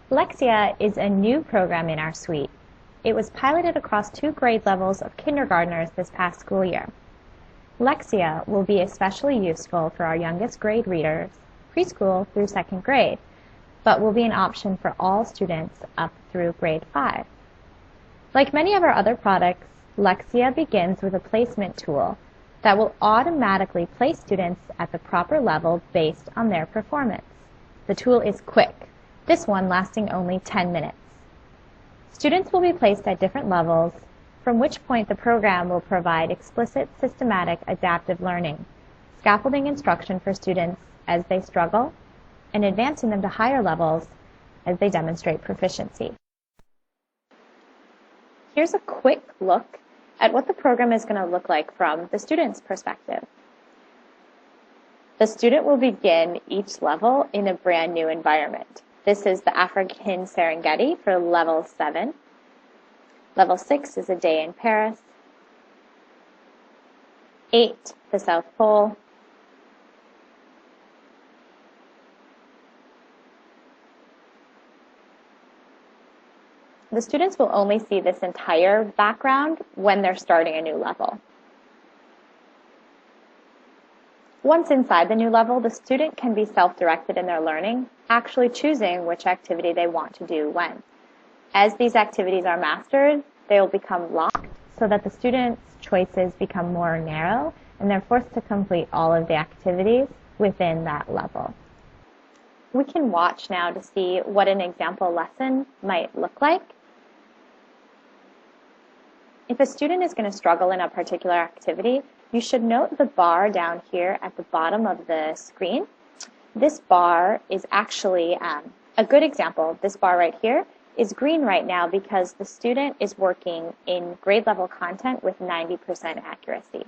Lexia is a new program in our suite. It was piloted across 2 grade levels of kindergartners this past school year. Lexia will be especially useful for our youngest grade readers, preschool through 2nd grade, but will be an option for all students up through grade 5. Like many of our other products, Lexia begins with a placement tool that will automatically place students at the proper level based on their performance. The tool is quick, this one lasting only 10 minutes. Students will be placed at different levels, from which point the program will provide explicit, systematic, adaptive learning, scaffolding instruction for students as they struggle, and advancing them to higher levels as they demonstrate proficiency. Here's a quick look at what the program is going to look like from the student's perspective. The student will begin each level in a brand new environment. This is the African Serengeti for level 7. Level 6 is a day in Paris. 8, the South Pole. The students will only see this entire background when they're starting a new level. Once inside the new level, the student can be self-directed in their learning, actually choosing which activity they want to do when. As these activities are mastered, they will become locked so that the student's choices become more narrow and they're forced to complete all of the activities within that level. We can watch now to see what an example lesson might look like. If a student is going to struggle in a particular activity, you should note the bar down here at the bottom of the screen. This bar is actually a good example. This bar right here is green right now because the student is working in grade level content with 90% accuracy.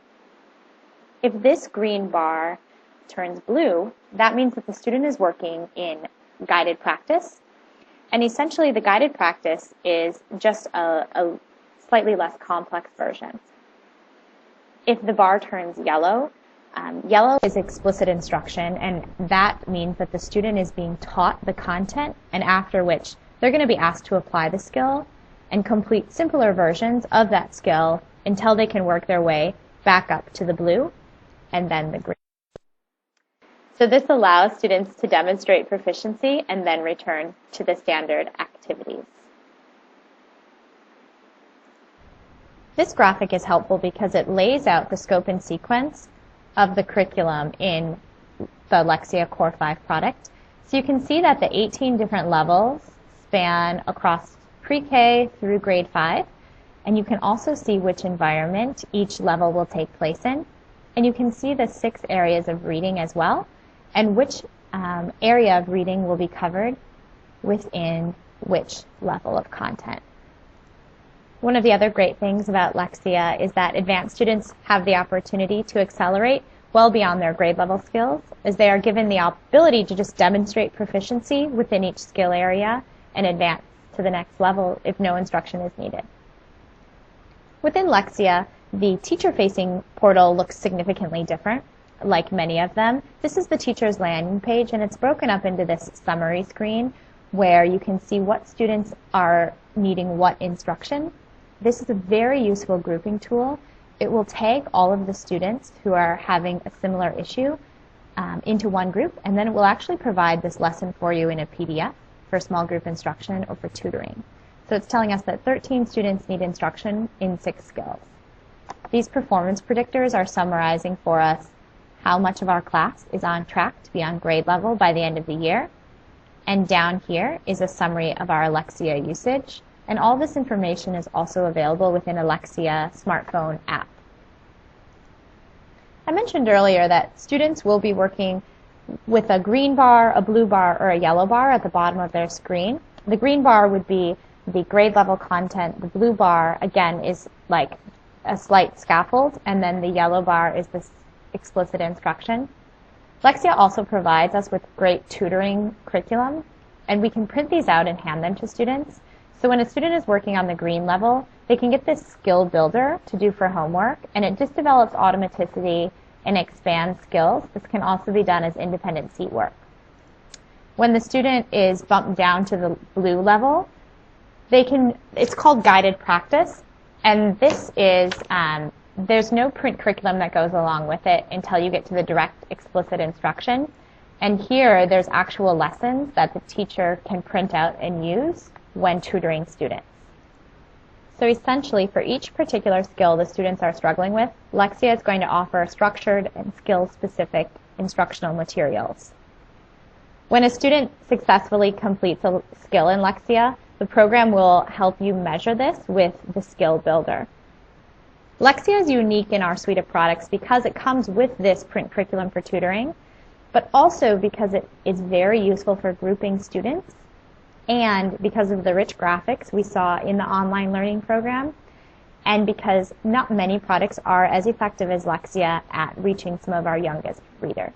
If this green bar turns blue, that means that the student is working in guided practice. And essentially the guided practice is just a slightly less complex version. If the bar turns yellow, yellow is explicit instruction, and that means that the student is being taught the content, and after which they're going to be asked to apply the skill and complete simpler versions of that skill until they can work their way back up to the blue and then the green. So this allows students to demonstrate proficiency and then return to the standard activities. This graphic is helpful because it lays out the scope and sequence of the curriculum in the Lexia Core 5 product. So you can see that the 18 different levels span across pre-K through grade 5, and you can also see which environment each level will take place in. And you can see the 6 areas of reading as well, and which area of reading will be covered within which level of content. One of the other great things about Lexia is that advanced students have the opportunity to accelerate well beyond their grade level skills, as they are given the ability to just demonstrate proficiency within each skill area and advance to the next level if no instruction is needed. Within Lexia, the teacher-facing portal looks significantly different. Like many of them, this is the teacher's landing page, and it's broken up into this summary screen where you can see what students are needing what instruction. This is a very useful grouping tool. It will tag all of the students who are having a similar issue into one group, and then it will actually provide this lesson for you in a PDF for small group instruction or for tutoring. So it's telling us that 13 students need instruction in 6 skills. These performance predictors are summarizing for us how much of our class is on track to be on grade level by the end of the year. And down here is a summary of our Lexia usage. And all this information is also available within a Lexia smartphone app. I mentioned earlier that students will be working with a green bar, a blue bar, or a yellow bar at the bottom of their screen. The green bar would be the grade level content. The blue bar, again, is like a slight scaffold, and then the yellow bar is this explicit instruction. Lexia also provides us with great tutoring curriculum, and we can print these out and hand them to students. So when a student is working on the green level, they can get this skill builder to do for homework, and it just develops automaticity and expands skills. This can also be done as independent seat work. When the student is bumped down to the blue level, it's called guided practice, and this is, there's no print curriculum that goes along with it until you get to the direct explicit instruction. And here, there's actual lessons that the teacher can print out and use when tutoring students. So essentially, for each particular skill the students are struggling with, Lexia is going to offer structured and skill-specific instructional materials. When a student successfully completes a skill in Lexia, the program will help you measure this with the Skill Builder. Lexia is unique in our suite of products because it comes with this print curriculum for tutoring, but also because it is very useful for grouping students and because of the rich graphics we saw in the online learning program, and because not many products are as effective as Lexia at reaching some of our youngest readers.